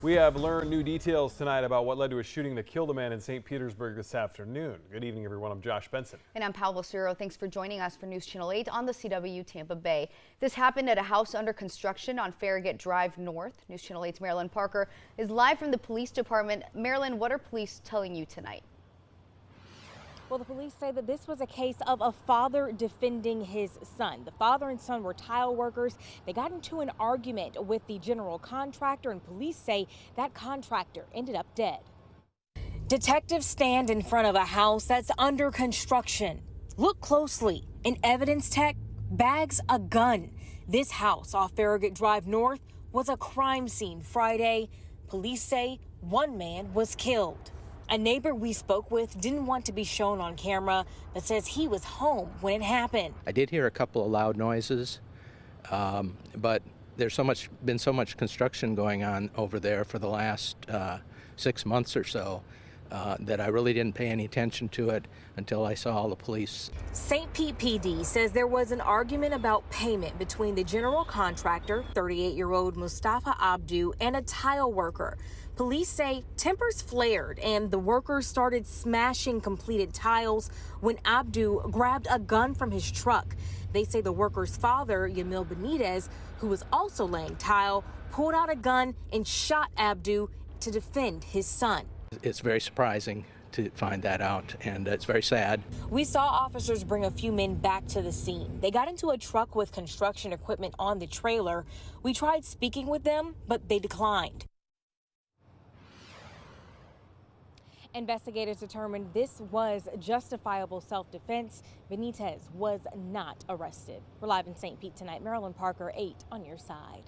We have learned new details tonight about what led to a shooting that killed a man in St. Petersburg this afternoon. Good evening, everyone. I'm Josh Benson. And I'm Paolo Ciro. Thanks for joining us for News Channel 8 on the CW Tampa Bay. This happened at a house under construction on Farragut Drive North. News Channel 8's Marilyn Parker is live from the police department. Marilyn, what are police telling you tonight? Well, the police say that this was a case of a father defending his son. The father and son were tile workers. They got into an argument with the general contractor, and police say that contractor ended up dead. Detectives stand in front of a house that's under construction. Look closely. An evidence tech bags a gun. This house off Farragut Drive North was a crime scene Friday. Police say one man was killed. A neighbor we spoke with didn't want to be shown on camera, but says he was home when it happened. I did hear a couple of loud noises, but there's been so much construction going on over there for the last 6 months or so that I really didn't pay any attention to it until I saw all the police. St. Pete PD says there was an argument about payment between the general contractor, 38-year-old Mustafa Abdu, and a tile worker. Police say tempers flared and the workers started smashing completed tiles when Abdu grabbed a gun from his truck. They say the worker's father, Yamil Benitez, who was also laying tile, pulled out a gun and shot Abdu to defend his son. It's very surprising to find that out, and it's very sad. We saw officers bring a few men back to the scene. They got into a truck with construction equipment on the trailer. We tried speaking with them, but they declined. Investigators determined this was justifiable self-defense. Benitez was not arrested. We're live in St. Pete tonight. Marilyn Parker, 8 on your side.